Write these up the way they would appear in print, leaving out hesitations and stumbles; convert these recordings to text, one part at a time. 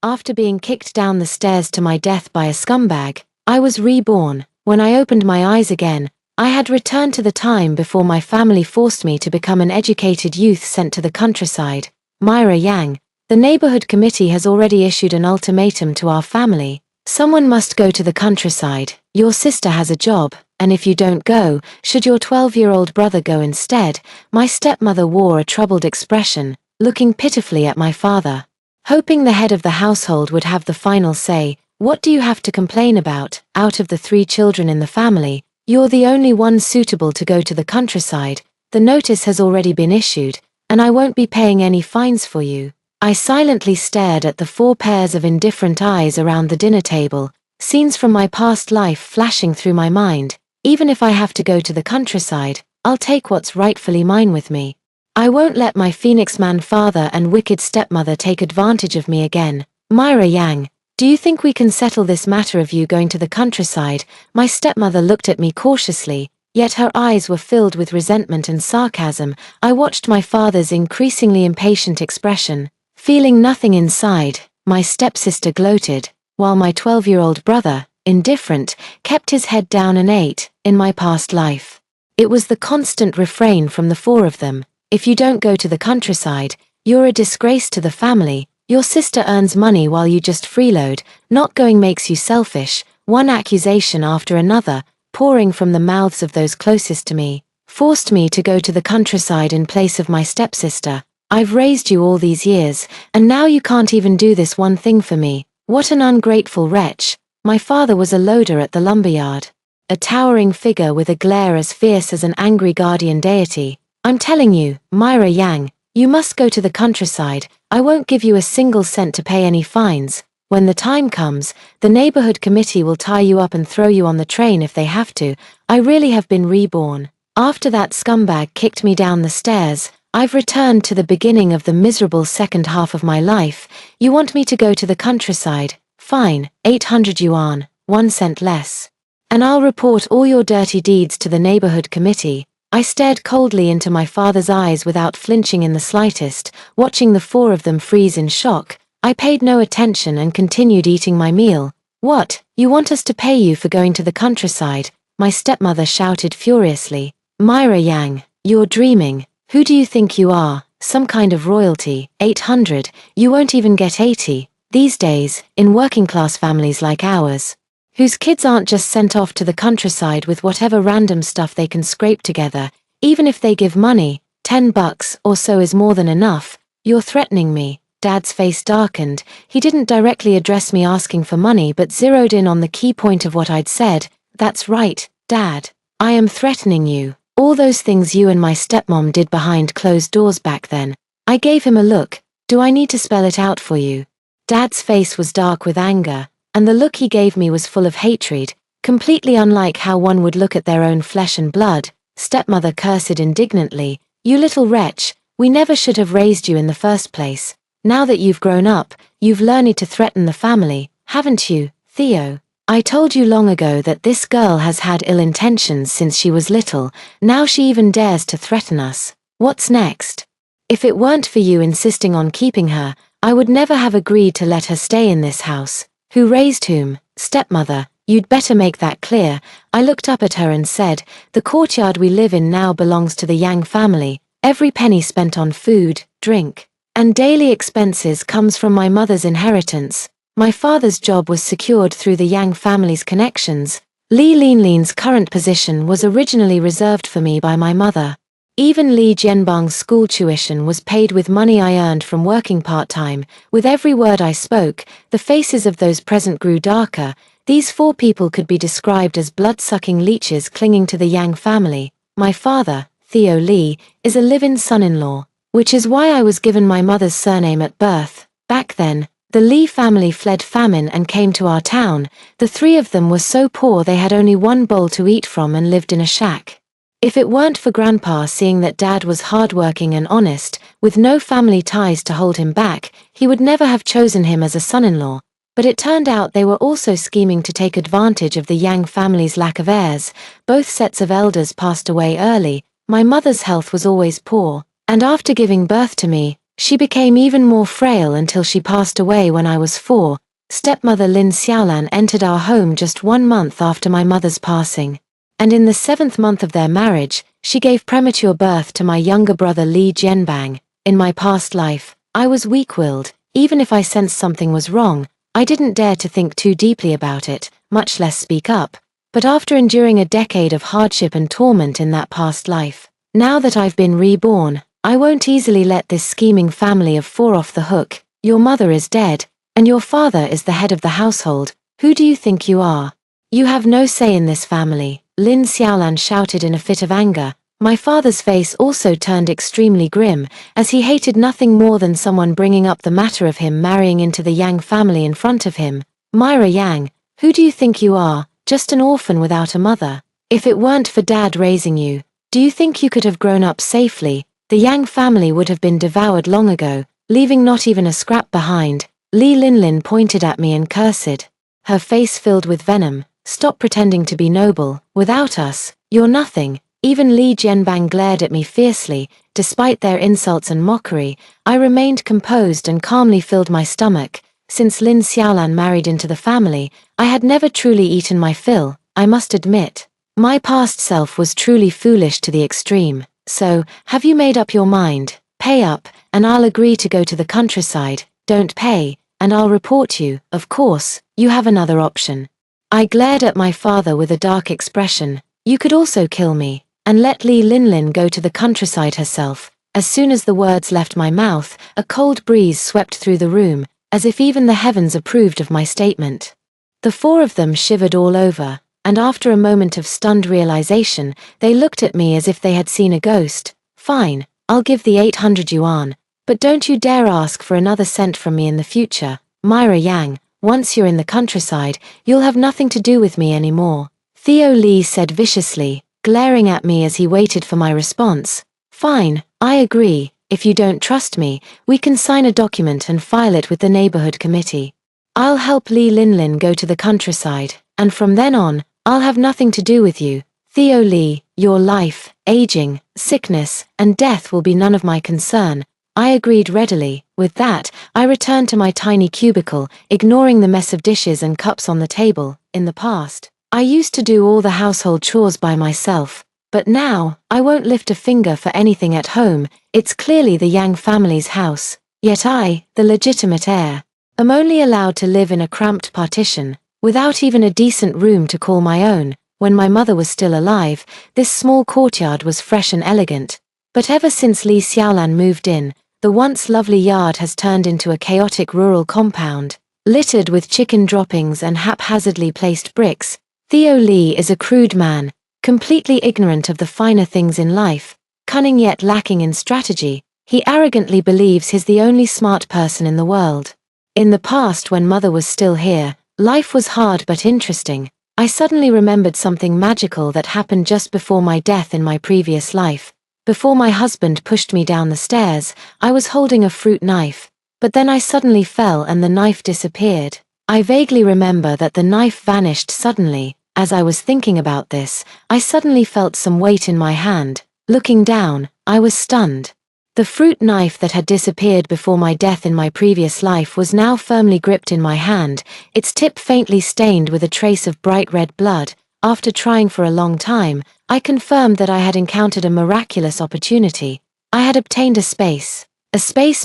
After being kicked down the stairs to my death by a scumbag, I was reborn. When I opened my eyes again, I had returned to the time before my family forced me to become an educated youth sent to the countryside. Myra Yang, the neighborhood committee has already issued an ultimatum to our family. Someone must go to the countryside. Your sister has a job, and if you don't go, should your 12-year-old brother go instead? My stepmother wore a troubled expression, looking pitifully at my father. Hoping the head of the household would have the final say. What do you have to complain about? Out of the 3 children in the family, you're the only one suitable to go to the countryside. The notice has already been issued, and I won't be paying any fines for you. I silently stared at the 4 pairs of indifferent eyes around the dinner table, scenes from my past life flashing through my mind. Even if I have to go to the countryside, I'll take what's rightfully mine with me. I won't let my Phoenix Man father and wicked stepmother take advantage of me again. Myra Yang, do you think we can settle this matter of you going to the countryside? My stepmother looked at me cautiously, yet her eyes were filled with resentment and sarcasm. I watched my father's increasingly impatient expression, feeling nothing inside. My stepsister gloated, while my 12-year-old brother, indifferent, kept his head down and ate. In my past life, it was the constant refrain from the 4 of them. If you don't go to the countryside, you're a disgrace to the family. Your sister earns money while you just freeload. Not going makes you selfish. One accusation after another, pouring from the mouths of those closest to me, forced me to go to the countryside in place of my stepsister. I've raised you all these years, and now you can't even do this one thing for me. What an ungrateful wretch. My father was a loader at the lumberyard, a towering figure with a glare as fierce as an angry guardian deity. I'm telling you, Myra Yang, you must go to the countryside. I won't give you a single cent to pay any fines. When the time comes, the neighborhood committee will tie you up and throw you on the train if they have to. I really have been reborn. After that scumbag kicked me down the stairs, I've returned to the beginning of the miserable second half of my life. You want me to go to the countryside? Fine, 800 yuan, 1 cent less. And I'll report all your dirty deeds to the neighborhood committee. I stared coldly into my father's eyes without flinching in the slightest, watching the 4 of them freeze in shock. I paid no attention and continued eating my meal. What, you want us to pay you for going to the countryside? My stepmother shouted furiously. Myra Yang, you're dreaming. Who do you think you are? Some kind of royalty? 800, you won't even get 80. These days, in working-class families like ours, whose kids aren't just sent off to the countryside with whatever random stuff they can scrape together, even if they give money, $10 or so is more than enough. You're threatening me. Dad's face darkened. He didn't directly address me asking for money but zeroed in on the key point of what I'd said. That's right, Dad. I am threatening you. All those things you and my stepmom did behind closed doors back then. I gave him a look. Do I need to spell it out for you? Dad's face was dark with anger, and the look he gave me was full of hatred, completely unlike how one would look at their own flesh and blood. Stepmother cursed indignantly. You little wretch, we never should have raised you in the first place. Now that you've grown up, you've learned to threaten the family, haven't you, Theo? I told you long ago that this girl has had ill intentions since she was little. Now she even dares to threaten us. What's next? If it weren't for you insisting on keeping her, I would never have agreed to let her stay in this house. Who raised whom? Stepmother, you'd better make that clear. I looked up at her and said, the courtyard we live in now belongs to the Yang family. Every penny spent on food, drink, and daily expenses comes from my mother's inheritance. My father's job was secured through the Yang family's connections. Li Linlin's current position was originally reserved for me by my mother. Even Li Jianbang's school tuition was paid with money I earned from working part-time. With every word I spoke, the faces of those present grew darker. These 4 people could be described as blood-sucking leeches clinging to the Yang family. My father, Theo Li, is a live-in son-in-law, which is why I was given my mother's surname at birth. Back then, the Li family fled famine and came to our town. The 3 of them were so poor they had only one bowl to eat from and lived in a shack. If it weren't for Grandpa seeing that Dad was hardworking and honest, with no family ties to hold him back, he would never have chosen him as a son-in-law. But it turned out they were also scheming to take advantage of the Yang family's lack of heirs. Both sets of elders passed away early. My mother's health was always poor, and after giving birth to me, She became even more frail until she passed away when I was 4. Stepmother Lin Xiaolan entered our home just 1 month after my mother's passing. And in the 7th month of their marriage, she gave premature birth to my younger brother Li Jianbang. In my past life, I was weak-willed. Even if I sensed something was wrong, I didn't dare to think too deeply about it, much less speak up. But after enduring a decade of hardship and torment in that past life, now that I've been reborn, I won't easily let this scheming family of 4 off the hook. Your mother is dead, and your father is the head of the household. Who do you think you are? You have no say in this family, Lin Xiaolan shouted in a fit of anger. My father's face also turned extremely grim, as he hated nothing more than someone bringing up the matter of him marrying into the Yang family in front of him. Myra Yang, who do you think you are, just an orphan without a mother? If it weren't for Dad raising you, do you think you could have grown up safely? The Yang family would have been devoured long ago, leaving not even a scrap behind. Li Linlin pointed at me and cursed, her face filled with venom. Stop pretending to be noble. Without us, you're nothing. Even Li Jianbang glared at me fiercely. Despite their insults and mockery, I remained composed and calmly filled my stomach. Since Lin Xiaolan married into the family, I had never truly eaten my fill, I must admit. My past self was truly foolish to the extreme. So, have you made up your mind? Pay up, and I'll agree to go to the countryside. Don't pay, and I'll report you. Of course, you have another option. I glared at my father with a dark expression. You could also kill me, and let Li Linlin go to the countryside herself. As soon as the words left my mouth, a cold breeze swept through the room, as if even the heavens approved of my statement. The 4 of them shivered all over, and after a moment of stunned realization, they looked at me as if they had seen a ghost. Fine, I'll give the 800 yuan, but don't you dare ask for another cent from me in the future. Myra Yang, once you're in the countryside, you'll have nothing to do with me anymore. Theo Li said viciously, glaring at me as he waited for my response. Fine, I agree. If you don't trust me, we can sign a document and file it with the neighborhood committee. I'll help Li Linlin go to the countryside, and from then on, I'll have nothing to do with you. Theo Li, your life, aging, sickness, and death will be none of my concern. I agreed readily. With that, I returned to my tiny cubicle, ignoring the mess of dishes and cups on the table. In the past, I used to do all the household chores by myself, but now, I won't lift a finger for anything at home. It's clearly the Yang family's house. Yet I, the legitimate heir, am only allowed to live in a cramped partition, without even a decent room to call my own. When my mother was still alive, this small courtyard was fresh and elegant. But ever since Li Xiaolan moved in, the once lovely yard has turned into a chaotic rural compound, littered with chicken droppings and haphazardly placed bricks. Theo Li is a crude man, completely ignorant of the finer things in life, cunning yet lacking in strategy. He arrogantly believes he's the only smart person in the world. In the past, when Mother was still here, life was hard but interesting. I suddenly remembered something magical that happened just before my death in my previous life. Before my husband pushed me down the stairs, I was holding a fruit knife, but then I suddenly fell and the knife disappeared. I vaguely remember that the knife vanished suddenly. As I was thinking about this, I suddenly felt some weight in my hand. Looking down, I was stunned. The fruit knife that had disappeared before my death in my previous life was now firmly gripped in my hand, its tip faintly stained with a trace of bright red blood. After trying for a long time, I confirmed that I had encountered a miraculous opportunity. I had obtained a space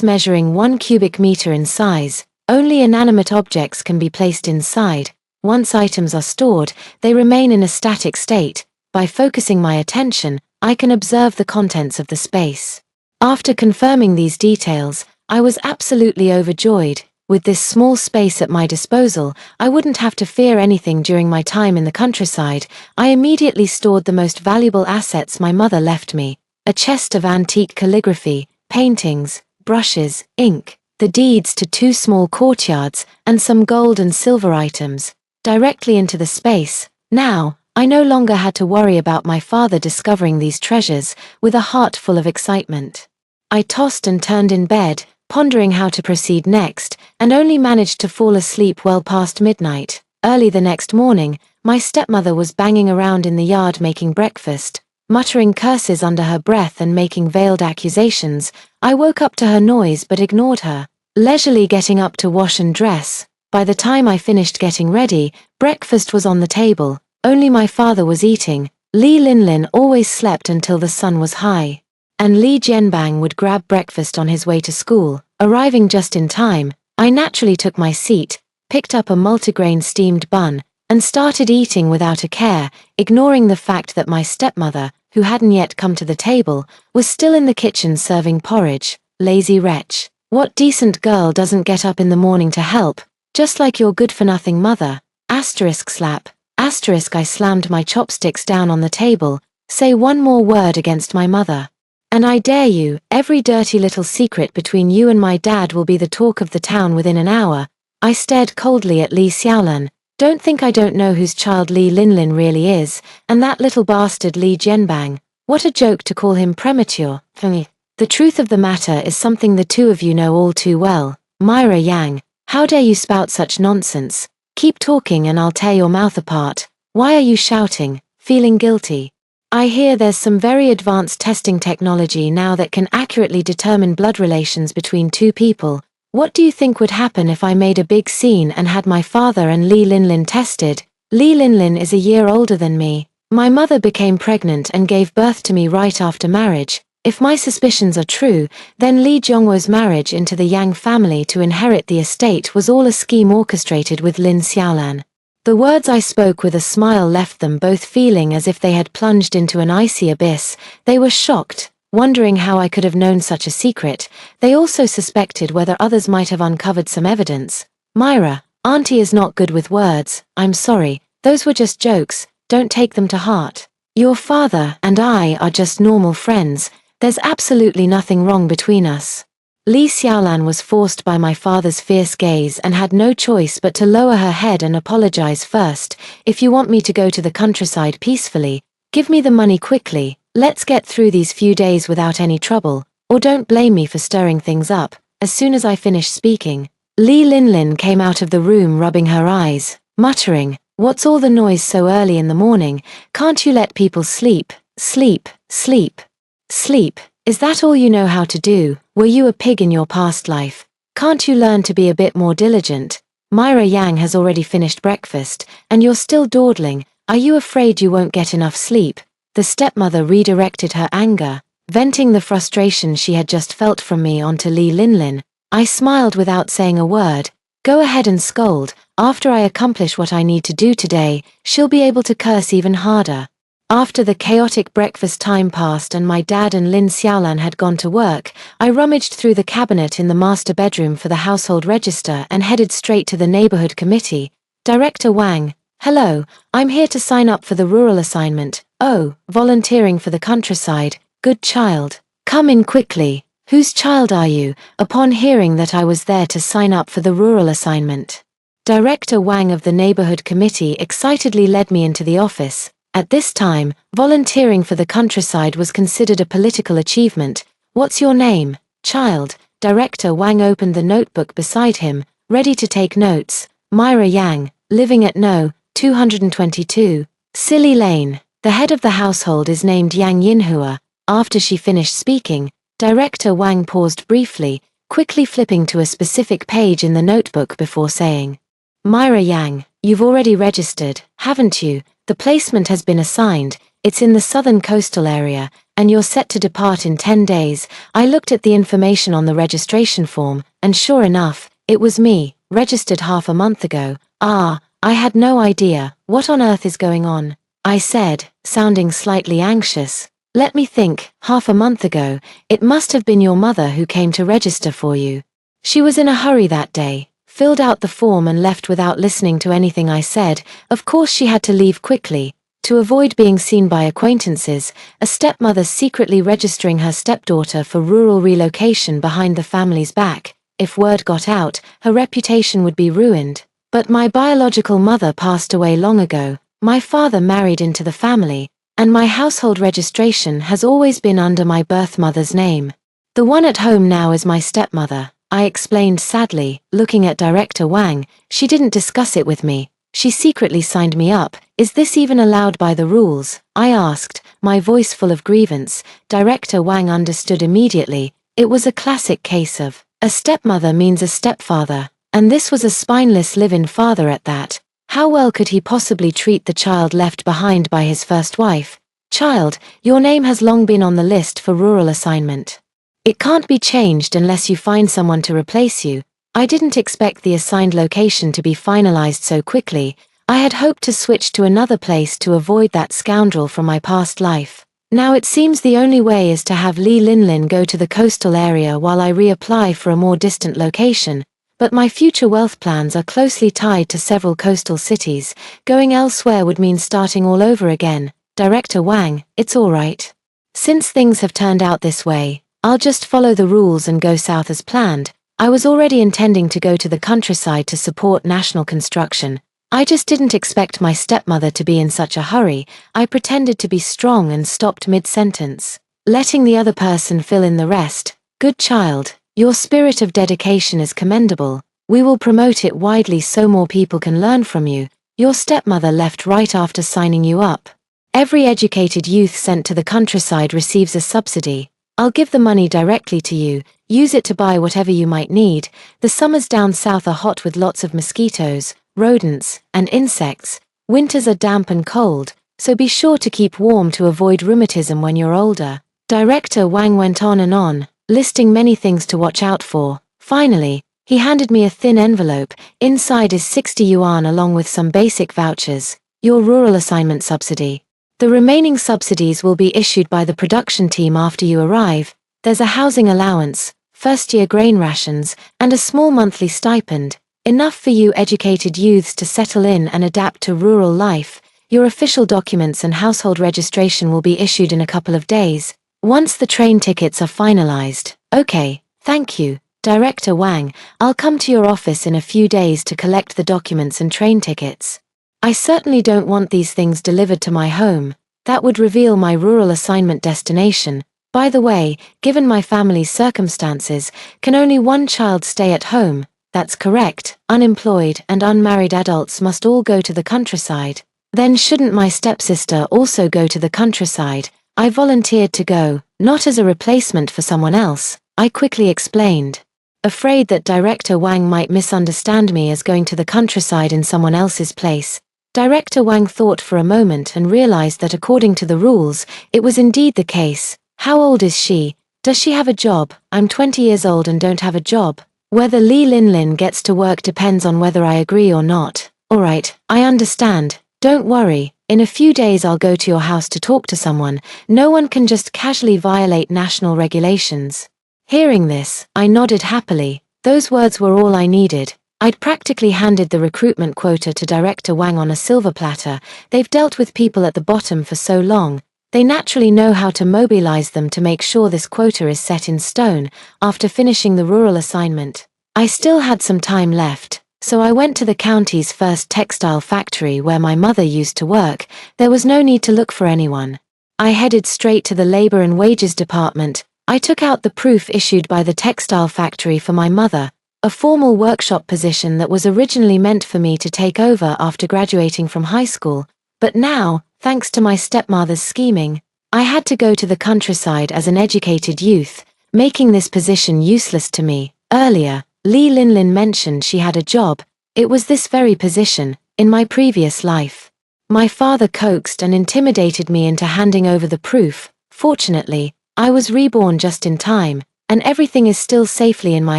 measuring 1 cubic meter in size. Only inanimate objects can be placed inside. Once items are stored, they remain in a static state. By focusing my attention, I can observe the contents of the space. After confirming these details, I was absolutely overjoyed. With this small space at my disposal, I wouldn't have to fear anything during my time in the countryside. I immediately stored the most valuable assets my mother left me: a chest of antique calligraphy, paintings, brushes, ink, the deeds to 2 small courtyards, and some gold and silver items, directly into the space. Now, I no longer had to worry about my father discovering these treasures. With a heart full of excitement, I tossed and turned in bed, pondering how to proceed next, and only managed to fall asleep well past midnight. Early the next morning, my stepmother was banging around in the yard making breakfast. muttering curses under her breath and making veiled accusations. I woke up to her noise but ignored her, leisurely getting up to wash and dress. By the time I finished getting ready, breakfast was on the table. Only my father was eating. Li Linlin always slept until the sun was high, and Li Jianbang would grab breakfast on his way to school, arriving just in time. I naturally took my seat, picked up a multigrain steamed bun, and started eating without a care, ignoring the fact that my stepmother, who hadn't yet come to the table, was still in the kitchen serving porridge. Lazy wretch. What decent girl doesn't get up in the morning to help, just like your good-for-nothing mother? Asterisk slap. Asterisk. I slammed my chopsticks down on the table. Say one more word against my mother, and I dare you, every dirty little secret between you and my dad will be the talk of the town within an hour. I stared coldly at Li Xiaolan. Don't think I don't know whose child Li Linlin really is, and that little bastard Li Jianbang. What a joke to call him premature. The truth of the matter is something the two of you know all too well. Myra Yang, how dare you spout such nonsense? Keep talking and I'll tear your mouth apart. Why are you shouting? Feeling guilty? I hear there's some very advanced testing technology now that can accurately determine blood relations between two people. What do you think would happen if I made a big scene and had my father and Li Linlin tested? Li Linlin is a year older than me. My mother became pregnant and gave birth to me right after marriage. If my suspicions are true, then Li Zhongwo's marriage into the Yang family to inherit the estate was all a scheme orchestrated with Lin Xiaolan. The words I spoke with a smile left them both feeling as if they had plunged into an icy abyss. They were shocked, wondering how I could have known such a secret. They also suspected whether others might have uncovered some evidence. Myra, Auntie is not good with words. I'm sorry, those were just jokes, don't take them to heart. Your father and I are just normal friends. There's absolutely nothing wrong between us. Li Xiaolan was forced by my father's fierce gaze and had no choice but to lower her head and apologize first. If you want me to go to the countryside peacefully, give me the money quickly. Let's get through these few days without any trouble, or don't blame me for stirring things up. As soon as I finished speaking, Li Linlin came out of the room rubbing her eyes, muttering, "What's all the noise so early in the morning? Can't you let people sleep? Sleep, sleep, sleep. Is that all you know how to do? Were you a pig in your past life? Can't you learn to be a bit more diligent? Myra Yang has already finished breakfast, and you're still dawdling. Are you afraid you won't get enough sleep?" The stepmother redirected her anger, venting the frustration she had just felt from me onto Li Linlin. I smiled without saying a word. Go ahead and scold. After I accomplish what I need to do today, she'll be able to curse even harder. After the chaotic breakfast time passed and my dad and Lin Xiaolan had gone to work, I rummaged through the cabinet in the master bedroom for the household register and headed straight to the neighborhood committee. Director Wang, hello, I'm here to sign up for the rural assignment. Oh, volunteering for the countryside, good child. Come in quickly. Whose child are you? Upon hearing that I was there to sign up for the rural assignment, Director Wang of the neighborhood committee excitedly led me into the office. At this time, volunteering for the countryside was considered a political achievement. What's your name, child? Director Wang opened the notebook beside him, ready to take notes. Myra Yang, living at No. 222, Silly Lane. The head of the household is named Yang Yinhua. After she finished speaking, Director Wang paused briefly, quickly flipping to a specific page in the notebook before saying, Myra Yang, you've already registered, haven't you? The placement has been assigned, it's in the southern coastal area, and you're set to depart in 10 days. I looked at the information on the registration form, and sure enough, it was me, registered half a month ago. Ah, I had no idea. What on earth is going on? I said, sounding slightly anxious. Let me think, half a month ago, it must have been your mother who came to register for you. She was in a hurry that day, filled out the form and left without listening to anything I said. Of course she had to leave quickly. To avoid being seen by acquaintances, a stepmother secretly registering her stepdaughter for rural relocation behind the family's back. If word got out, her reputation would be ruined. But my biological mother passed away long ago. My father married into the family, and my household registration has always been under my birth mother's name. The one at home now is my stepmother, I explained sadly, looking at Director Wang. She didn't discuss it with me. She secretly signed me up. Is this even allowed by the rules? I asked, my voice full of grievance. Director Wang understood immediately. It was a classic case of, a stepmother means a stepfather, and this was a spineless live-in father at that. How well could he possibly treat the child left behind by his first wife? Child, your name has long been on the list for rural assignment. It can't be changed unless you find someone to replace you. I didn't expect the assigned location to be finalized so quickly. I had hoped to switch to another place to avoid that scoundrel from my past life. Now it seems the only way is to have Li Linlin go to the coastal area while I reapply for a more distant location. But my future wealth plans are closely tied to several coastal cities. Going elsewhere would mean starting all over again. Director Wang, it's all right. Since things have turned out this way, I'll just follow the rules and go south as planned. I was already intending to go to the countryside to support national construction. I just didn't expect my stepmother to be in such a hurry. I pretended to be strong and stopped mid-sentence, letting the other person fill in the rest. Good child, your spirit of dedication is commendable. We will promote it widely so more people can learn from you. Your stepmother left right after signing you up. Every educated youth sent to the countryside receives a subsidy. I'll give the money directly to you. Use it to buy whatever you might need. The summers down south are hot with lots of mosquitoes, rodents, and insects. Winters are damp and cold, so be sure to keep warm to avoid rheumatism when you're older. Director Wang went on, listing many things to watch out for. Finally, he handed me a thin envelope. Inside is 60 yuan along with some basic vouchers. Your rural assignment subsidy. The remaining subsidies will be issued by the production team after you arrive. There's a housing allowance, first-year grain rations, and a small monthly stipend, enough for you educated youths to settle in and adapt to rural life. Your official documents and household registration will be issued in a couple of days, once the train tickets are finalized. Okay, thank you, Director Wang. I'll come to your office in a few days to collect the documents and train tickets. I certainly don't want these things delivered to my home. That would reveal my rural assignment destination. By the way, given my family's circumstances, can only one child stay at home? That's correct. Unemployed and unmarried adults must all go to the countryside. Then shouldn't my stepsister also go to the countryside? I volunteered to go, not as a replacement for someone else, I quickly explained. Afraid that Director Wang might misunderstand me as going to the countryside in someone else's place. Director Wang thought for a moment and realized that according to the rules, it was indeed the case. How old is she? Does she have a job? I'm 20 years old and don't have a job. Whether Li Linlin gets to work depends on whether I agree or not. Alright, I understand. Don't worry, in a few days I'll go to your house to talk to someone. No one can just casually violate national regulations. Hearing this, I nodded happily. Those words were all I needed. I'd practically handed the recruitment quota to Director Wang on a silver platter. They've dealt with people at the bottom for so long. They naturally know how to mobilize them to make sure this quota is set in stone. After finishing the rural assignment, I still had some time left, so I went to the county's first textile factory where my mother used to work. There was no need to look for anyone. I headed straight to the Labor and Wages Department. I took out the proof issued by the textile factory for my mother, a formal workshop position that was originally meant for me to take over after graduating from high school. But now, thanks to my stepmother's scheming, I had to go to the countryside as an educated youth, making this position useless to me. Earlier, Li Linlin mentioned she had a job. It was this very position, in my previous life. My father coaxed and intimidated me into handing over the proof. Fortunately, I was reborn just in time, and everything is still safely in my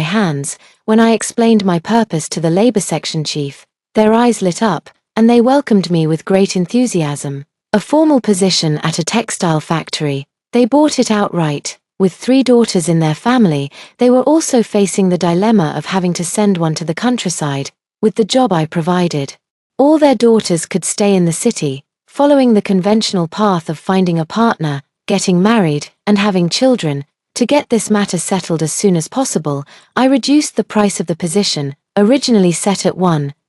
hands. When I explained my purpose to the labor section chief, their eyes lit up, and they welcomed me with great enthusiasm. A formal position at a textile factory. They bought it outright. With 3 daughters in their family, they were also facing the dilemma of having to send one to the countryside, with the job I provided. All their daughters could stay in the city, following the conventional path of finding a partner, getting married, and having children. To get this matter settled as soon as possible, I reduced the price of the position, originally set at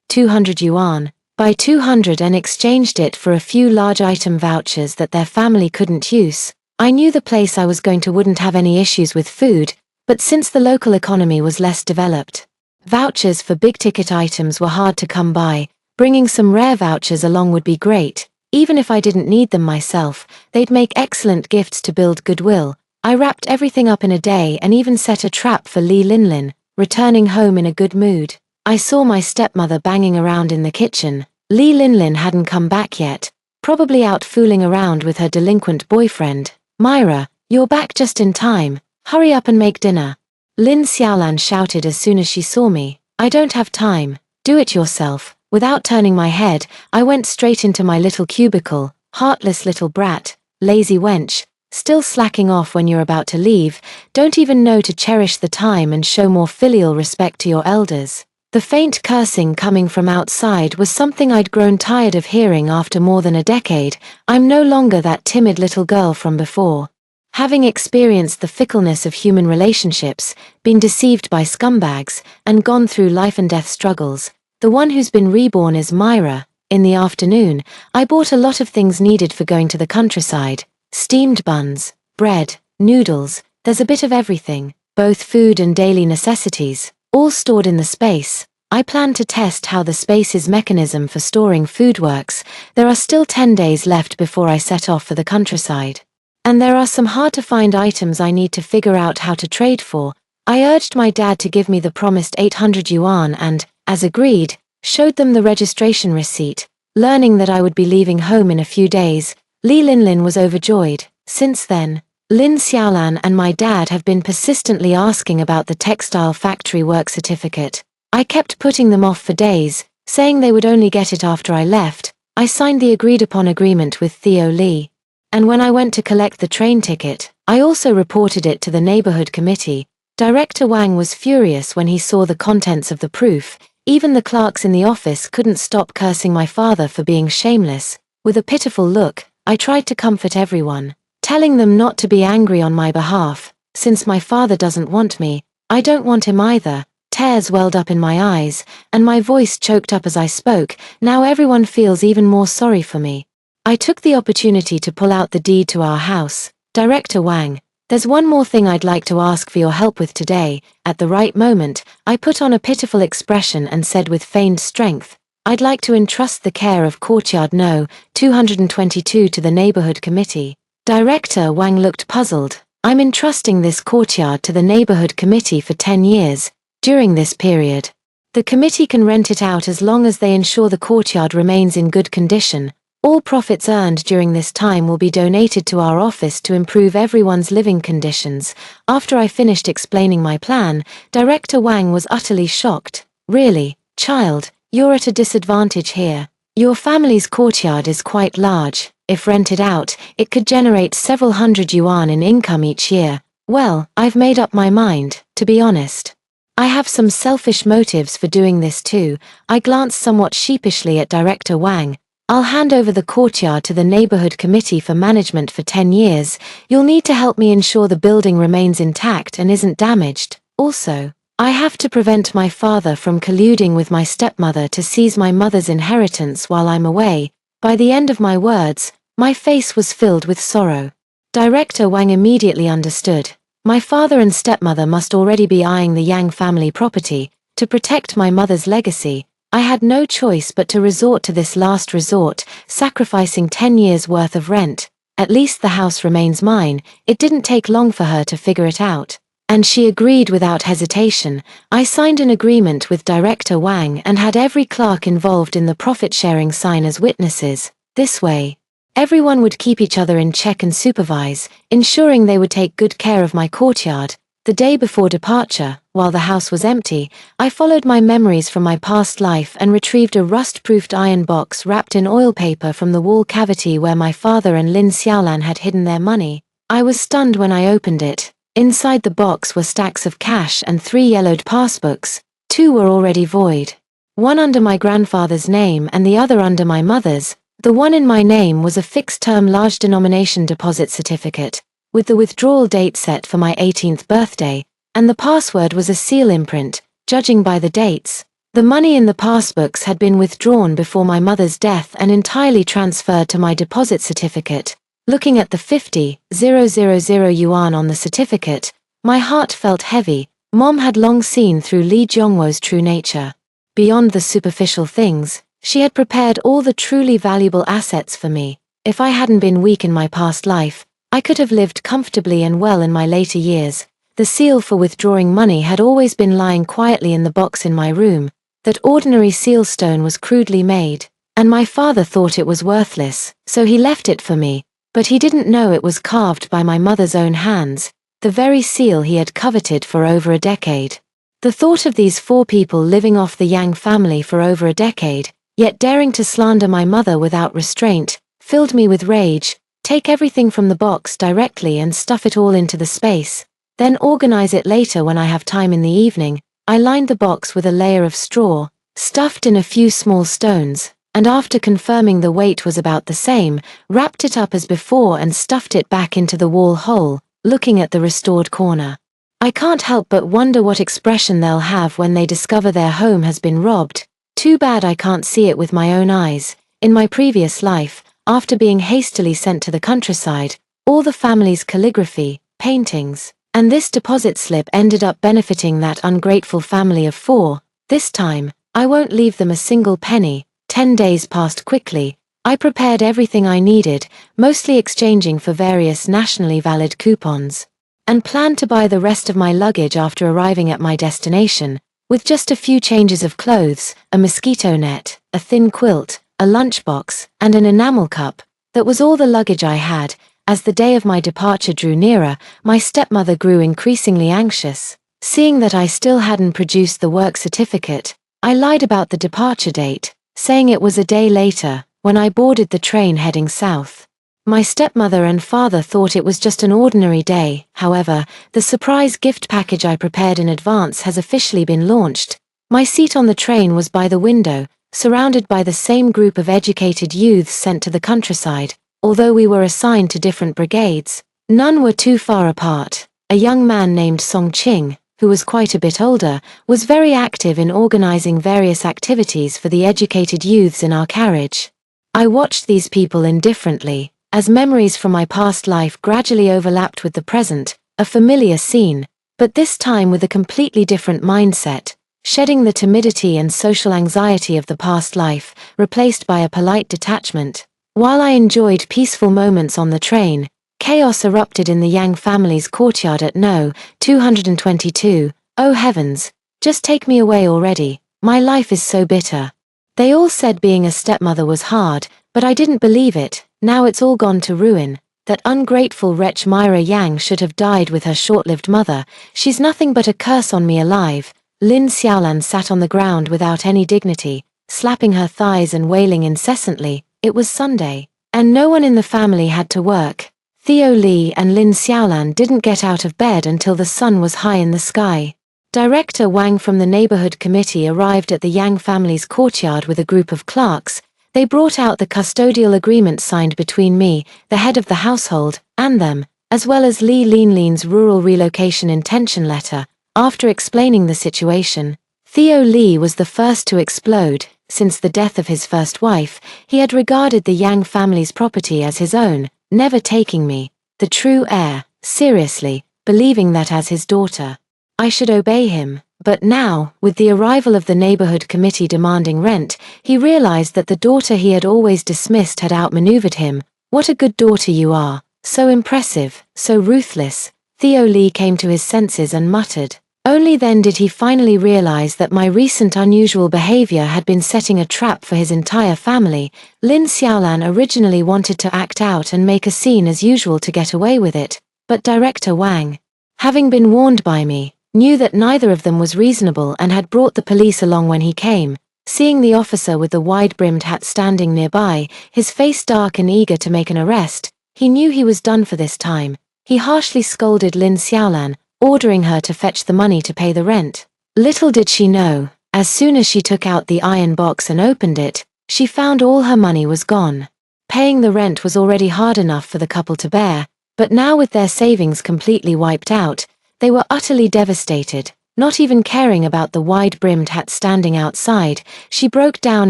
200 yuan, by 200 and exchanged it for a few large item vouchers that their family couldn't use. I knew the place I was going to wouldn't have any issues with food, but since the local economy was less developed, vouchers for big-ticket items were hard to come by. Bringing some rare vouchers along would be great. Even if I didn't need them myself, they'd make excellent gifts to build goodwill. I wrapped everything up in a day and even set a trap for Li Linlin, returning home in a good mood. I saw my stepmother banging around in the kitchen. Li Linlin hadn't come back yet, probably out fooling around with her delinquent boyfriend. "Myra, you're back just in time. Hurry up and make dinner." Lin Xiaolan shouted as soon as she saw me. "I don't have time. Do it yourself." Without turning my head, I went straight into my little cubicle. "Heartless little brat, lazy wench, still slacking off when you're about to leave, don't even know to cherish the time and show more filial respect to your elders." The faint cursing coming from outside was something I'd grown tired of hearing after more than a decade. I'm no longer that timid little girl from before. Having experienced the fickleness of human relationships, been deceived by scumbags, and gone through life and death struggles, the one who's been reborn is Myra. In the afternoon, I bought a lot of things needed for going to the countryside. Steamed buns, bread, noodles, there's a bit of everything, both food and daily necessities, all stored in the space. I plan to test how the space's mechanism for storing food works. There are still 10 days left before I set off for the countryside. And there are some hard-to-find items I need to figure out how to trade for. I urged my dad to give me the promised 800 yuan and, as agreed, showed them the registration receipt. Learning that I would be leaving home in a few days, Li Linlin was overjoyed. Since then, Lin Xiaolan and my dad have been persistently asking about the textile factory work certificate. I kept putting them off for days, saying they would only get it after I left. I signed the agreed-upon agreement with Theo Li. And when I went to collect the train ticket, I also reported it to the neighborhood committee. Director Wang was furious when he saw the contents of the proof. Even the clerks in the office couldn't stop cursing my father for being shameless. With a pitiful look, I tried to comfort everyone, telling them not to be angry on my behalf. Since my father doesn't want me, I don't want him either. Tears welled up in my eyes, and my voice choked up as I spoke. Now everyone feels even more sorry for me. I took the opportunity to pull out the deed to our house. "Director Wang, there's one more thing I'd like to ask for your help with today." At the right moment, I put on a pitiful expression and said with feigned strength, "I'd like to entrust the care of Courtyard No. 222 to the neighborhood committee." Director Wang looked puzzled. "I'm entrusting this courtyard to the neighborhood committee for 10 years. During this period, the committee can rent it out as long as they ensure the courtyard remains in good condition. All profits earned during this time will be donated to our office to improve everyone's living conditions." After I finished explaining my plan, Director Wang was utterly shocked. "Really, child, you're at a disadvantage here. Your family's courtyard is quite large. If rented out, it could generate several hundred yuan in income each year." "Well, I've made up my mind, to be honest. I have some selfish motives for doing this too." I glanced somewhat sheepishly at Director Wang. "I'll hand over the courtyard to the neighborhood committee for management for 10 years. You'll need to help me ensure the building remains intact and isn't damaged. Also, I have to prevent my father from colluding with my stepmother to seize my mother's inheritance while I'm away." By the end of my words, my face was filled with sorrow. Director Wang immediately understood. My father and stepmother must already be eyeing the Yang family property. To protect my mother's legacy, I had no choice but to resort to this last resort, sacrificing 10 years' worth of rent. At least the house remains mine. It didn't take long for her to figure it out. And she agreed without hesitation. I signed an agreement with Director Wang and had every clerk involved in the profit-sharing sign as witnesses. This way, everyone would keep each other in check and supervise, ensuring they would take good care of my courtyard. The day before departure, while the house was empty, I followed my memories from my past life and retrieved a rust-proofed iron box wrapped in oil paper from the wall cavity where my father and Lin Xiaolan had hidden their money. I was stunned when I opened it. Inside the box were stacks of cash and 3 yellowed passbooks. 2 were already void. One under my grandfather's name and the other under my mother's. The one in my name was a fixed-term large-denomination deposit certificate, with the withdrawal date set for my 18th birthday, and the password was a seal imprint. Judging by the dates, the money in the passbooks had been withdrawn before my mother's death and entirely transferred to my deposit certificate. Looking at the 50,000 yuan on the certificate, my heart felt heavy. Mom had long seen through Li Zhongwo's true nature. Beyond the superficial things, She had prepared all the truly valuable assets for me. If I hadn't been weak in my past life, I could have lived comfortably and well in my later years. The seal for withdrawing money had always been lying quietly in the box in my room. That ordinary seal stone was crudely made, and my father thought it was worthless, so he left it for me, but he didn't know it was carved by my mother's own hands, the very seal he had coveted for over a decade. The thought of these 4 people living off the Yang family for over a decade, yet daring to slander my mother without restraint, filled me with rage. Take everything from the box directly and stuff it all into the space, then organize it later when I have time in the evening. I lined the box with a layer of straw, stuffed in a few small stones, and after confirming the weight was about the same, wrapped it up as before and stuffed it back into the wall hole, looking at the restored corner. I can't help but wonder what expression they'll have when they discover their home has been robbed. Too bad I can't see it with my own eyes. In my previous life, after being hastily sent to the countryside, all the family's calligraphy, paintings, and this deposit slip ended up benefiting that ungrateful family of 4. This time, I won't leave them a single penny. 10 days passed quickly. I prepared everything I needed, mostly exchanging for various nationally valid coupons, and planned to buy the rest of my luggage after arriving at my destination, with just a few changes of clothes, a mosquito net, a thin quilt, a lunchbox, and an enamel cup. That was all the luggage I had. As the day of my departure drew nearer, my stepmother grew increasingly anxious. Seeing that I still hadn't produced the work certificate, I lied about the departure date, saying it was a day later, when I boarded the train heading south. My stepmother and father thought it was just an ordinary day. However, the surprise gift package I prepared in advance has officially been launched. My seat on the train was by the window, surrounded by the same group of educated youths sent to the countryside. Although we were assigned to different brigades, none were too far apart. A young man named Song Ching, who was quite a bit older, was very active in organizing various activities for the educated youths in our carriage. I watched these people indifferently, as memories from my past life gradually overlapped with the present, a familiar scene, but this time with a completely different mindset, shedding the timidity and social anxiety of the past life, replaced by a polite detachment. While I enjoyed peaceful moments on the train, chaos erupted in the Yang family's courtyard at No. 222. Oh heavens, just take me away already, my life is so bitter. They all said being a stepmother was hard, but I didn't believe it. Now it's all gone to ruin. That ungrateful wretch Myra Yang should have died with her short-lived mother. She's nothing but a curse on me alive. Lin Xiaolan sat on the ground without any dignity, slapping her thighs and wailing incessantly. It was Sunday, and no one in the family had to work. Theo Li and Lin Xiaolan didn't get out of bed until the sun was high in the sky. Director Wang from the neighborhood committee arrived at the Yang family's courtyard with a group of clerks. They brought out the custodial agreement signed between me, the head of the household, and them, as well as Li Linlin's rural relocation intention letter. After explaining the situation, Theo Li was the first to explode. Since the death of his first wife, he had regarded the Yang family's property as his own, never taking me, the true heir, seriously, believing that as his daughter, I should obey him. But now, with the arrival of the neighborhood committee demanding rent, he realized that the daughter he had always dismissed had outmaneuvered him. What a good daughter you are, so impressive, so ruthless. Theo Li came to his senses and muttered. Only then did he finally realize that my recent unusual behavior had been setting a trap for his entire family. Lin Xiaolan originally wanted to act out and make a scene as usual to get away with it, but Director Wang, having been warned by me, knew that neither of them was reasonable and had brought the police along when he came. Seeing the officer with the wide-brimmed hat standing nearby, his face dark and eager to make an arrest, he knew he was done for this time. He harshly scolded Lin Xiaolan, ordering her to fetch the money to pay the rent. Little did she know, as soon as she took out the iron box and opened it, she found all her money was gone. Paying the rent was already hard enough for the couple to bear, but now with their savings completely wiped out, they were utterly devastated. Not even caring about the wide-brimmed hat standing outside, she broke down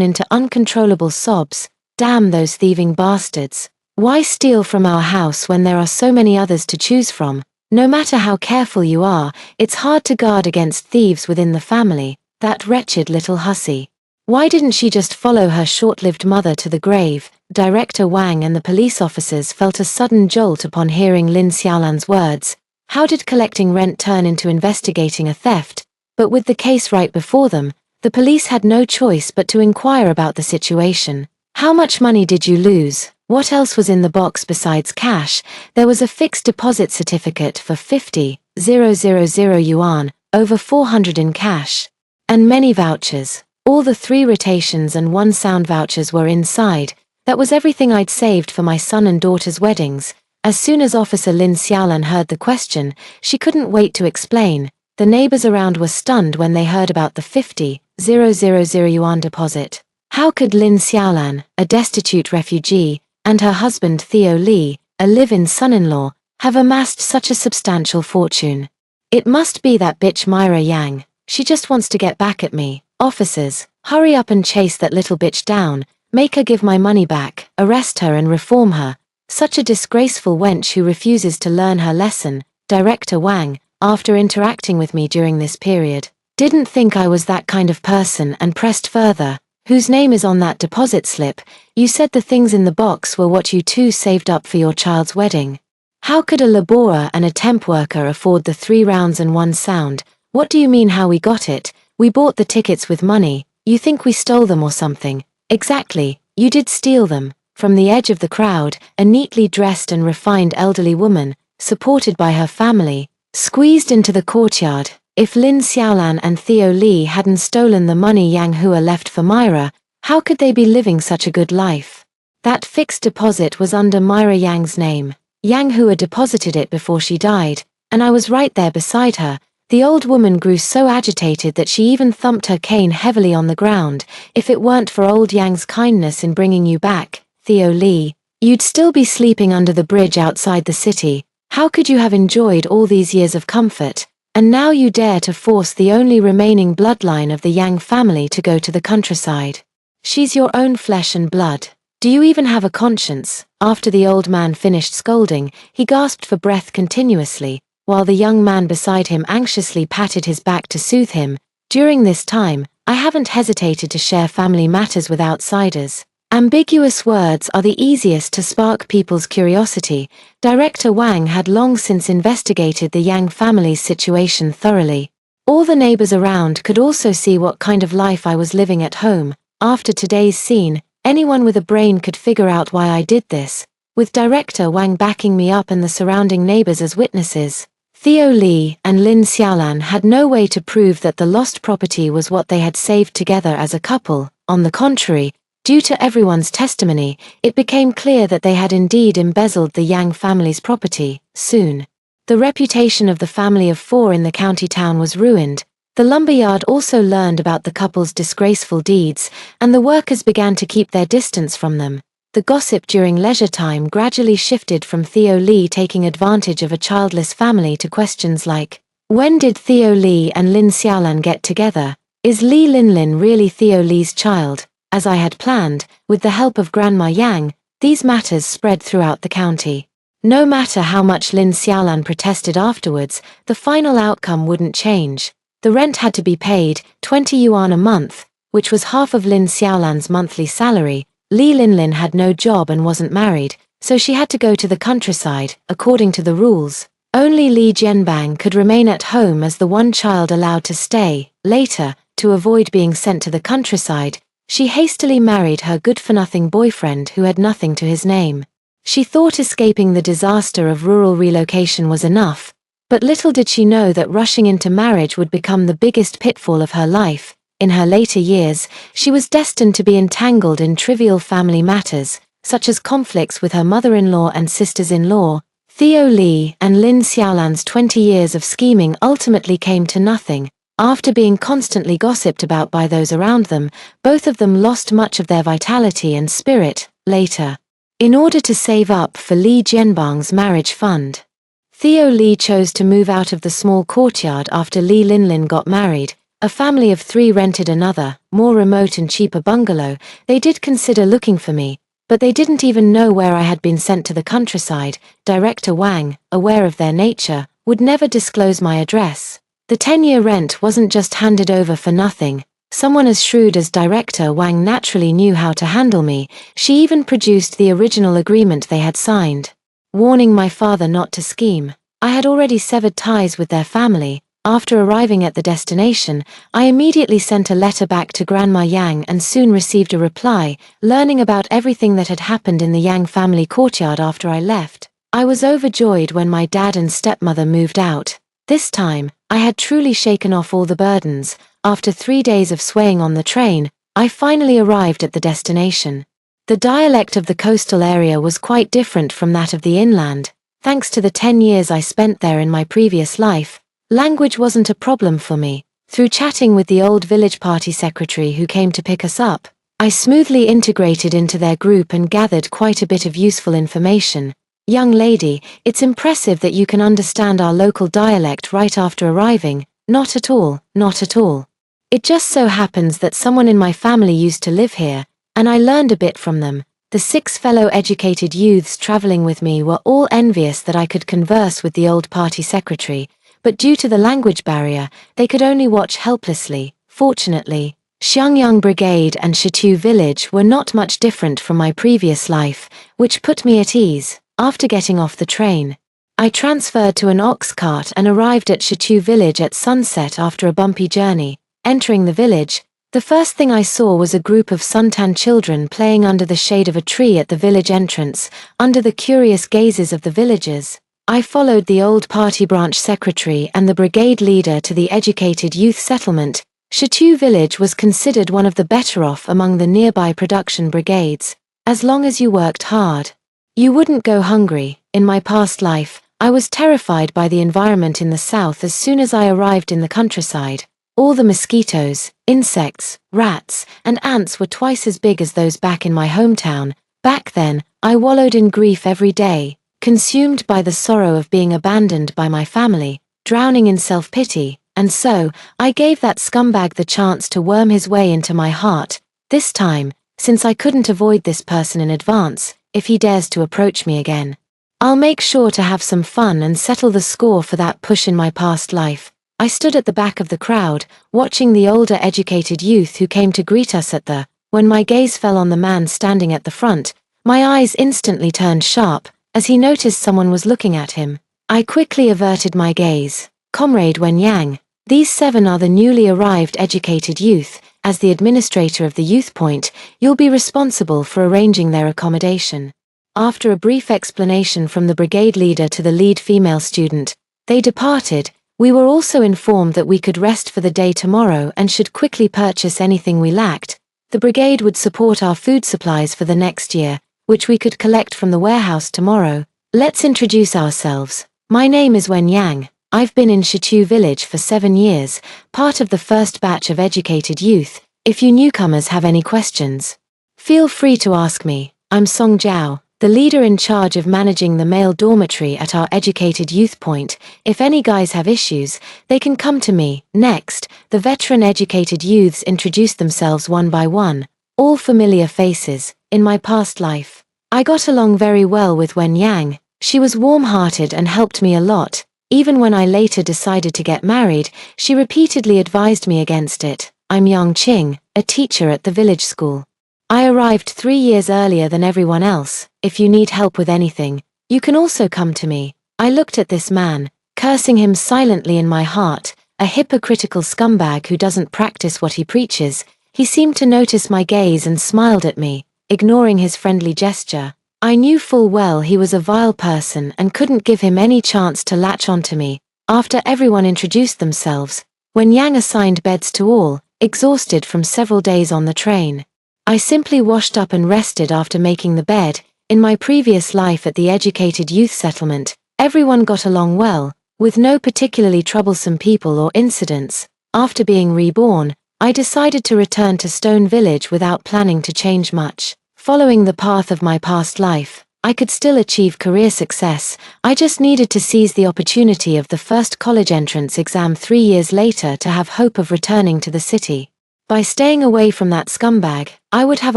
into uncontrollable sobs. Damn those thieving bastards. Why steal from our house when there are so many others to choose from? No matter how careful you are, it's hard to guard against thieves within the family. That wretched little hussy. Why didn't she just follow her short-lived mother to the grave? Director Wang and the police officers felt a sudden jolt upon hearing Lin Xiaolan's words. How did collecting rent turn into investigating a theft? But with the case right before them, the police had no choice but to inquire about the situation. How much money did you lose? What else was in the box besides cash? There was a fixed deposit certificate for 50,000 yuan, over 400 in cash, and many vouchers. All the 3 rotations and 1 sound vouchers were inside. That was everything I'd saved for my son and daughter's weddings. As soon as Officer Lin Xiaolan heard the question, she couldn't wait to explain. The neighbors around were stunned when they heard about the 50,000 yuan deposit. How could Lin Xiaolan, a destitute refugee, and her husband Theo Li, a live-in son-in-law, have amassed such a substantial fortune? It must be that bitch Myra Yang. She just wants to get back at me. Officers, hurry up and chase that little bitch down, make her give my money back, arrest her and reform her. Such a disgraceful wench who refuses to learn her lesson. Director Wang, after interacting with me during this period, didn't think I was that kind of person and pressed further. Whose name is on that deposit slip? You said the things in the box were what you two saved up for your child's wedding. How could a laborer and a temp worker afford the 3 rounds and 1 sound? What do you mean how we got it? We bought the tickets with money. You think we stole them or something? Exactly, you did steal them. From the edge of the crowd, a neatly dressed and refined elderly woman, supported by her family, squeezed into the courtyard. If Lin Xiaolan and Theo Li hadn't stolen the money Yang Hua left for Myra, how could they be living such a good life? That fixed deposit was under Myra Yang's name. Yang Hua deposited it before she died, and I was right there beside her. The old woman grew so agitated that she even thumped her cane heavily on the ground. If it weren't for old Yang's kindness in bringing you back, Theo Li, you'd still be sleeping under the bridge outside the city. How could you have enjoyed all these years of comfort? And now you dare to force the only remaining bloodline of the Yang family to go to the countryside. She's your own flesh and blood. Do you even have a conscience? After the old man finished scolding, he gasped for breath continuously, while the young man beside him anxiously patted his back to soothe him. During this time, I haven't hesitated to share family matters with outsiders. Ambiguous words are the easiest to spark people's curiosity. Director Wang had long since investigated the Yang family's situation thoroughly. All the neighbors around could also see what kind of life I was living at home. After today's scene, anyone with a brain could figure out why I did this. With Director Wang backing me up and the surrounding neighbors as witnesses, Theo Li and Lin Xiaolan had no way to prove that the lost property was what they had saved together as a couple. On the contrary, due to everyone's testimony, it became clear that they had indeed embezzled the Yang family's property. Soon, the reputation of the family of 4 in the county town was ruined. The lumberyard also learned about the couple's disgraceful deeds, and the workers began to keep their distance from them. The gossip during leisure time gradually shifted from Theo Li taking advantage of a childless family to questions like, when did Theo Li and Lin Xiaolan get together? Is Li Linlin really Theo Li's child? As I had planned, with the help of Grandma Yang, these matters spread throughout the county. No matter how much Lin Xiaolan protested afterwards, the final outcome wouldn't change. The rent had to be paid, 20 yuan a month, which was half of Lin Xiaolan's monthly salary. Li Linlin had no job and wasn't married, so she had to go to the countryside. According to the rules, only Li Jianbang could remain at home as the one child allowed to stay. Later, to avoid being sent to the countryside, she hastily married her good-for-nothing boyfriend who had nothing to his name. She thought escaping the disaster of rural relocation was enough, but little did she know that rushing into marriage would become the biggest pitfall of her life. In her later years, she was destined to be entangled in trivial family matters, such as conflicts with her mother-in-law and sisters-in-law. Theo Li and Lin Xiaolan's 20 years of scheming ultimately came to nothing. After being constantly gossiped about by those around them, both of them lost much of their vitality and spirit. Later, in order to save up for Li Jianbang's marriage fund, Theo Li chose to move out of the small courtyard after Li Linlin got married. A family of 3 rented another, more remote and cheaper bungalow. They did consider looking for me, but they didn't even know where I had been sent to the countryside. Director Wang, aware of their nature, would never disclose my address. The 10-year rent wasn't just handed over for nothing. Someone as shrewd as Director Wang naturally knew how to handle me. She even produced the original agreement they had signed, warning my father not to scheme. I had already severed ties with their family. After arriving at the destination, I immediately sent a letter back to Grandma Yang and soon received a reply, learning about everything that had happened in the Yang family courtyard after I left. I was overjoyed when my dad and stepmother moved out. This time, I had truly shaken off all the burdens. After 3 days of swaying on the train, I finally arrived at the destination. The dialect of the coastal area was quite different from that of the inland. Thanks to the 10 years I spent there in my previous life, language wasn't a problem for me. Through chatting with the old village party secretary who came to pick us up, I smoothly integrated into their group and gathered quite a bit of useful information. Young lady, it's impressive that you can understand our local dialect right after arriving. Not at all, not at all. It just so happens that someone in my family used to live here, and I learned a bit from them. The 6 fellow educated youths traveling with me were all envious that I could converse with the old party secretary, but due to the language barrier, they could only watch helplessly. Fortunately, Xiangyang Brigade and Shitu Village were not much different from my previous life, which put me at ease. After getting off the train, I transferred to an ox cart and arrived at Shitu Village at sunset after a bumpy journey. Entering the village, the first thing I saw was a group of suntan children playing under the shade of a tree at the village entrance, under the curious gazes of the villagers. I followed the old party branch secretary and the brigade leader to the educated youth settlement. Shitu Village was considered one of the better off among the nearby production brigades. As long as you worked hard, you wouldn't go hungry. In my past life, I was terrified by the environment in the south. As soon as I arrived in the countryside, all the mosquitoes, insects, rats, and ants were twice as big as those back in my hometown. Back then, I wallowed in grief every day, consumed by the sorrow of being abandoned by my family, drowning in self-pity, and so, I gave that scumbag the chance to worm his way into my heart. This time, since I couldn't avoid this person in advance, if he dares to approach me again, I'll make sure to have some fun and settle the score for that push in my past life. I stood at the back of the crowd, watching the older educated youth who came to greet us at the. When my gaze fell on the man standing at the front, my eyes instantly turned sharp, as he noticed someone was looking at him. I quickly averted my gaze. Comrade Wen Yang, these 7 are the newly arrived educated youth. As the administrator of the youth point, you'll be responsible for arranging their accommodation. After a brief explanation from the brigade leader to the lead female student, they departed. We were also informed that we could rest for the day tomorrow and should quickly purchase anything we lacked. The brigade would support our food supplies for the next year, which we could collect from the warehouse tomorrow. Let's introduce ourselves. My name is Wen Yang. I've been in Shitu Village for 7 years, part of the first batch of educated youth. If you newcomers have any questions, feel free to ask me. I'm Song Jiao, the leader in charge of managing the male dormitory at our educated youth point. If any guys have issues, they can come to me. Next, the veteran educated youths introduced themselves one by one, all familiar faces. In my past life, I got along very well with Wen Yang. She was warm-hearted and helped me a lot. Even when I later decided to get married, she repeatedly advised me against it. I'm Yang Qing, a teacher at the village school. I arrived 3 years earlier than everyone else. If you need help with anything, you can also come to me. I looked at this man, cursing him silently in my heart, a hypocritical scumbag who doesn't practice what he preaches. He seemed to notice my gaze and smiled at me, ignoring his friendly gesture. I knew full well he was a vile person and couldn't give him any chance to latch onto me. After everyone introduced themselves, Wen Yang assigned beds to all, exhausted from several days on the train. I simply washed up and rested after making the bed. In my previous life at the educated youth settlement, everyone got along well, with no particularly troublesome people or incidents. After being reborn, I decided to return to Stone Village without planning to change much. Following the path of my past life, I could still achieve career success. I just needed to seize the opportunity of the first college entrance exam 3 years later to have hope of returning to the city. By staying away from that scumbag, I would have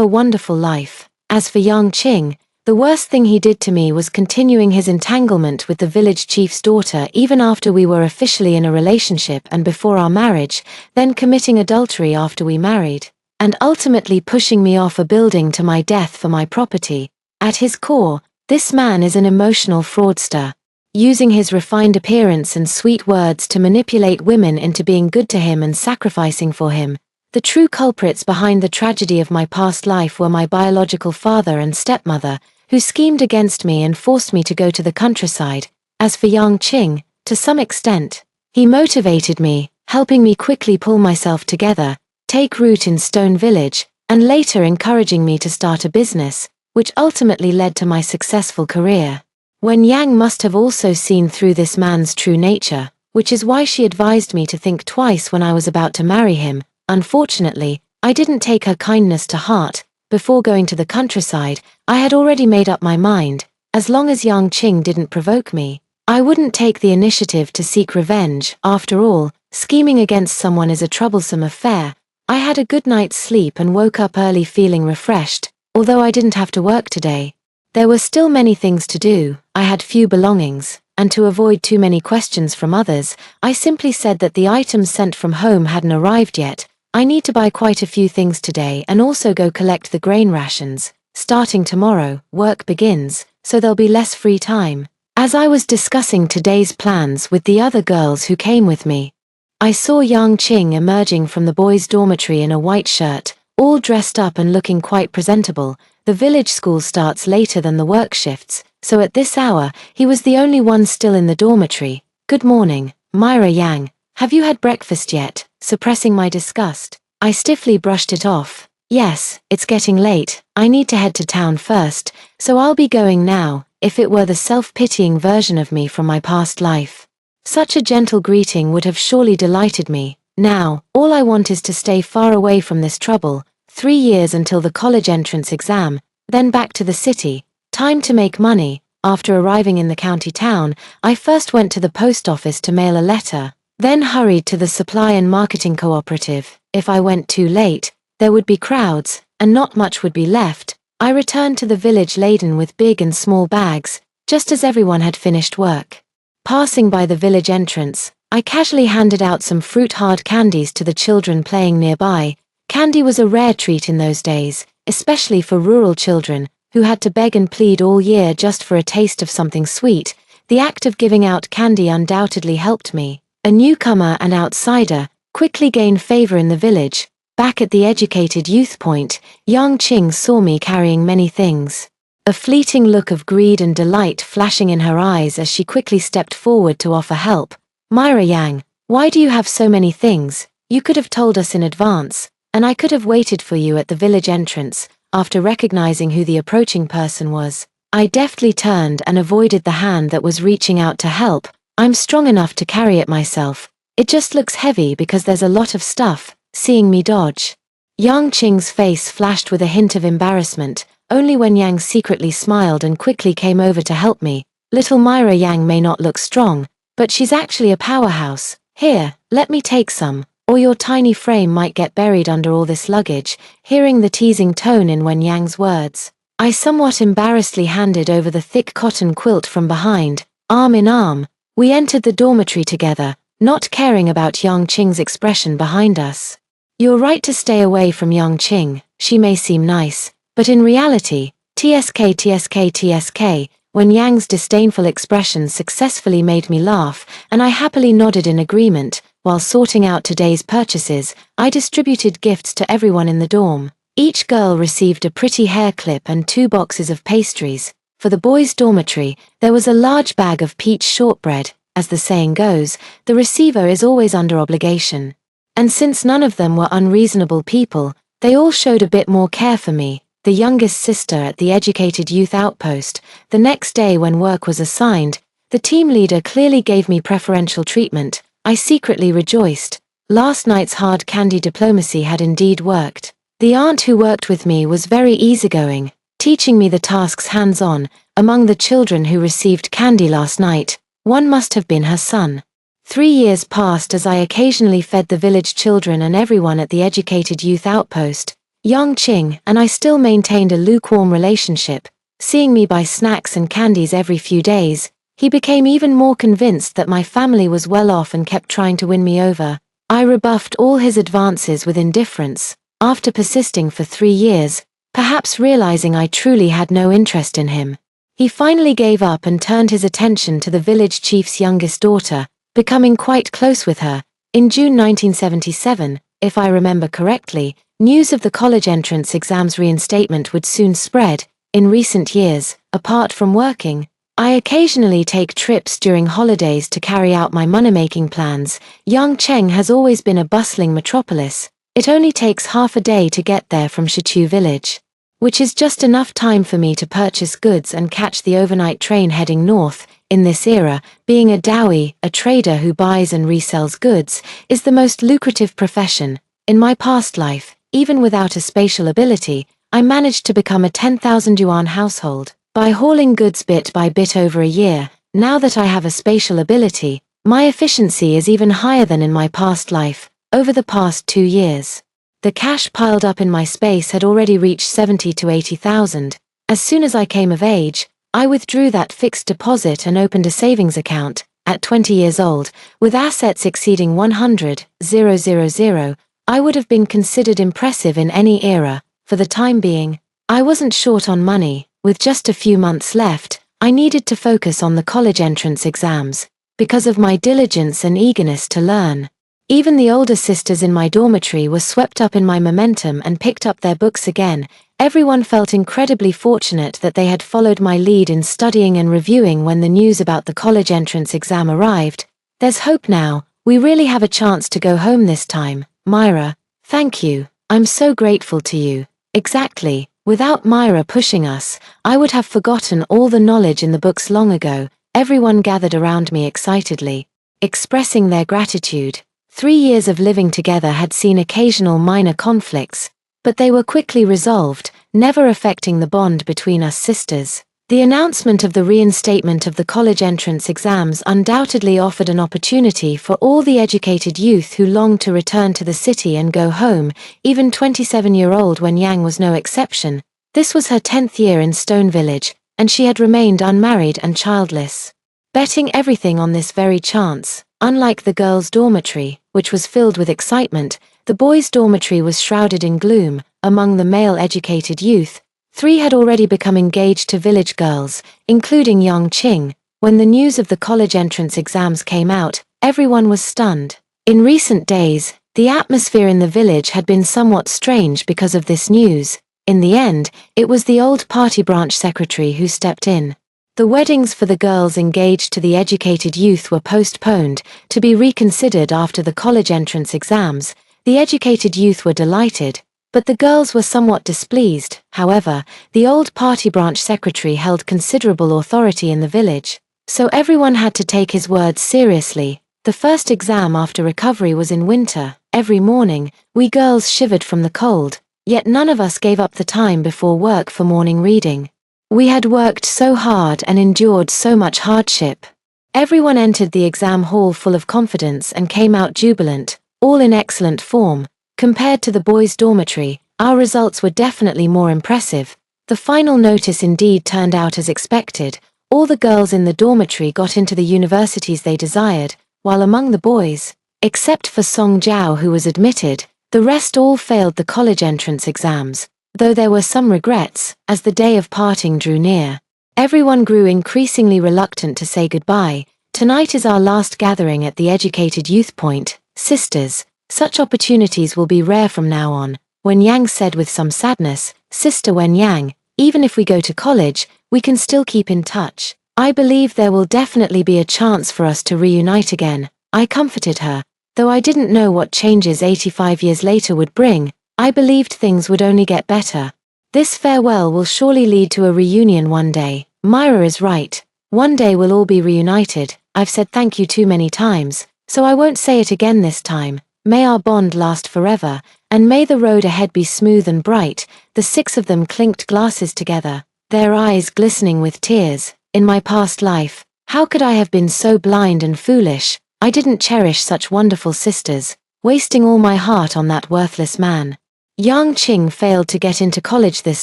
a wonderful life. As for Yang Qing, The worst thing he did to me was continuing his entanglement with the village chief's daughter even after we were officially in a relationship and before our marriage, then committing adultery after we married, and ultimately pushing me off a building to my death for my property. At his core, this man is an emotional fraudster, using his refined appearance and sweet words to manipulate women into being good to him and sacrificing for him. The true culprits behind the tragedy of my past life were my biological father and stepmother, who schemed against me and forced me to go to the countryside. As for Yang Qing, to some extent, he motivated me, helping me quickly pull myself together, take root in Stone Village, and later encouraging me to start a business, which ultimately led to my successful career. Wen Yang must have also seen through this man's true nature, which is why she advised me to think twice when I was about to marry him. Unfortunately, I didn't take her kindness to heart. Before going to the countryside, I had already made up my mind. As long as Yang Qing didn't provoke me, I wouldn't take the initiative to seek revenge. After all, scheming against someone is a troublesome affair. I had a good night's sleep and woke up early feeling refreshed, although I didn't have to work today. There were still many things to do, I had few belongings, and to avoid too many questions from others, I simply said that the items sent from home hadn't arrived yet. I need to buy quite a few things today and also go collect the grain rations. Starting tomorrow, work begins, so there'll be less free time. As I was discussing today's plans with the other girls who came with me, I saw Yang Qing emerging from the boys' dormitory in a white shirt, all dressed up and looking quite presentable. The village school starts later than the work shifts, so at this hour, he was the only one still in the dormitory. "Good morning, Myra Yang. Have you had breakfast yet?" Suppressing my disgust, I stiffly brushed it off. "Yes, it's getting late. I need to head to town first, so I'll be going now." If it were the self-pitying version of me from my past life, such a gentle greeting would have surely delighted me. Now, all I want is to stay far away from this trouble. 3 years until the college entrance exam, then back to the city. Time to make money. After arriving in the county town, I first went to the post office to mail a letter, then hurried to the supply and marketing cooperative. If I went too late, there would be crowds, and not much would be left. I returned to the village laden with big and small bags, just as everyone had finished work. Passing by the village entrance, I casually handed out some fruit-hard candies to the children playing nearby. Candy was a rare treat in those days, especially for rural children, who had to beg and plead all year just for a taste of something sweet. The act of giving out candy undoubtedly helped me, a newcomer and outsider, quickly gain favor in the village. Back at the educated youth point, Yang Qing saw me carrying many things, a fleeting look of greed and delight flashing in her eyes as she quickly stepped forward to offer help. "Myra Yang, why do you have so many things? You could have told us in advance, and I could have waited for you at the village entrance." After recognizing who the approaching person was, I deftly turned and avoided the hand that was reaching out to help. "I'm strong enough to carry it myself. It just looks heavy because there's a lot of stuff." Seeing me dodge, Yang Qing's face flashed with a hint of embarrassment. Only when Yang secretly smiled and quickly came over to help me. "Little Myra Yang may not look strong, but she's actually a powerhouse. Here, let me take some, or your tiny frame might get buried under all this luggage." Hearing the teasing tone in Wen Yang's words, I somewhat embarrassedly handed over the thick cotton quilt from behind. Arm in arm, we entered the dormitory together, not caring about Yang Qing's expression behind us. "You're right to stay away from Yang Qing. She may seem nice, but in reality, TSK. When Yang's disdainful expression successfully made me laugh, and I happily nodded in agreement. While sorting out today's purchases, I distributed gifts to everyone in the dorm. Each girl received a pretty hair clip and 2 boxes of pastries. For the boys' dormitory, there was a large bag of peach shortbread. As the saying goes, the receiver is always under obligation. And since none of them were unreasonable people, they all showed a bit more care for me. The youngest sister at the educated youth outpost, the next day when work was assigned, the team leader clearly gave me preferential treatment. I secretly rejoiced. Last night's hard candy diplomacy had indeed worked. The aunt who worked with me was very easygoing, teaching me the tasks hands-on. Among the children who received candy last night, one must have been her son. 3 years passed as I occasionally fed the village children and everyone at the educated youth outpost. Yang Qing and I still maintained a lukewarm relationship. Seeing me buy snacks and candies every few days, he became even more convinced that my family was well off and kept trying to win me over. I rebuffed all his advances with indifference. After persisting for 3 years, perhaps realizing I truly had no interest in him, he finally gave up and turned his attention to the village chief's youngest daughter, becoming quite close with her. In June 1977, if I remember correctly, news of the college entrance exams reinstatement would soon spread. In recent years, apart from working, I occasionally take trips during holidays to carry out my money-making plans. Yangcheng has always been a bustling metropolis. It only takes half a day to get there from Shichu village, which is just enough time for me to purchase goods and catch the overnight train heading north. In this era, being a daoi, a trader who buys and resells goods, is the most lucrative profession. In my past life, even without a spatial ability, I managed to become a 10,000 yuan household by hauling goods bit by bit over a year. Now that I have a spatial ability, my efficiency is even higher than in my past life. Over the past 2 years, the cash piled up in my space had already reached 70 to 80,000. As soon as I came of age, I withdrew that fixed deposit and opened a savings account. At 20 years old, with assets exceeding 100,000, I would have been considered impressive in any era. For the time being, I wasn't short on money. With just a few months left, I needed to focus on the college entrance exams, because of my diligence and eagerness to learn. Even the older sisters in my dormitory were swept up in my momentum and picked up their books again. Everyone felt incredibly fortunate that they had followed my lead in studying and reviewing when the news about the college entrance exam arrived. There's hope now. We really have a chance to go home this time. Myra, thank you. I'm so grateful to you. Exactly. Without Myra pushing us, I would have forgotten all the knowledge in the books long ago. Everyone gathered around me excitedly, expressing their gratitude. 3 years of living together had seen occasional minor conflicts, but they were quickly resolved, never affecting the bond between us sisters. The announcement of the reinstatement of the college entrance exams undoubtedly offered an opportunity for all the educated youth who longed to return to the city and go home. Even 27-year-old Wen Yang was no exception. This was her 10th year in Stone Village, and she had remained unmarried and childless, betting everything on this very chance. Unlike the girls' dormitory, which was filled with excitement, the boys' dormitory was shrouded in gloom. Among the male educated youth, 3 had already become engaged to village girls, including Yang Qing. When the news of the college entrance exams came out, everyone was stunned. In recent days, the atmosphere in the village had been somewhat strange because of this news. In the end, it was the old party branch secretary who stepped in. The weddings for the girls engaged to the educated youth were postponed, to be reconsidered after the college entrance exams. The educated youth were delighted, but the girls were somewhat displeased. However, the old party branch secretary held considerable authority in the village, so everyone had to take his words seriously. The first exam after recovery was in winter. Every morning, we girls shivered from the cold, yet none of us gave up the time before work for morning reading. We had worked so hard and endured so much hardship. Everyone entered the exam hall full of confidence and came out jubilant, all in excellent form. Compared to the boys' dormitory, our results were definitely more impressive. The final notice indeed turned out as expected. All the girls in the dormitory got into the universities they desired, while among the boys, except for Song Jiao who was admitted, the rest all failed the college entrance exams. Though there were some regrets, as the day of parting drew near. Everyone grew increasingly reluctant to say goodbye. Tonight is our last gathering at the Educated Youth Point. Sisters, such opportunities will be rare from now on. Wen Yang said with some sadness. Sister Wen Yang, even if we go to college, we can still keep in touch. I believe there will definitely be a chance for us to reunite again. I comforted her. Though I didn't know what changes 85 years later would bring, I believed things would only get better. This farewell will surely lead to a reunion one day. Myra is right. One day we'll all be reunited. I've said thank you too many times, so I won't say it again this time. May our bond last forever, and may the road ahead be smooth and bright. The 6 of them clinked glasses together, their eyes glistening with tears. In my past life, how could I have been so blind and foolish? I didn't cherish such wonderful sisters, wasting all my heart on that worthless man. Yang Qing failed to get into college this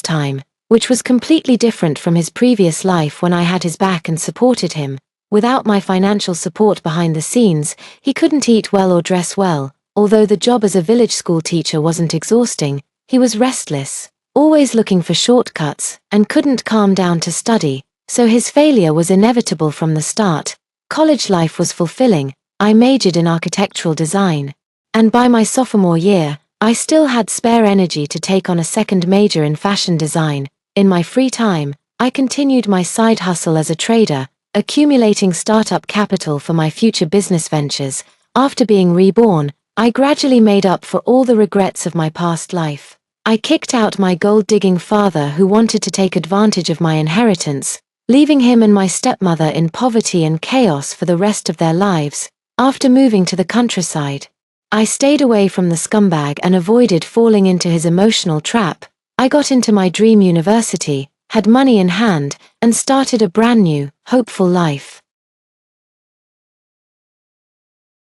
time. which was completely different from his previous life when I had his back and supported him. Without my financial support behind the scenes, he couldn't eat well or dress well. Although the job as a village school teacher wasn't exhausting, he was restless, always looking for shortcuts, and couldn't calm down to study, so his failure was inevitable from the start. College life was fulfilling. I majored in architectural design, and by my sophomore year, I still had spare energy to take on a second major in fashion design. In my free time, I continued my side hustle as a trader, accumulating startup capital for my future business ventures. After being reborn, I gradually made up for all the regrets of my past life. I kicked out my gold-digging father who wanted to take advantage of my inheritance, leaving him and my stepmother in poverty and chaos for the rest of their lives. After moving to the countryside, I stayed away from the scumbag and avoided falling into his emotional trap. I got into my dream university, had money in hand, and started a brand new, hopeful life.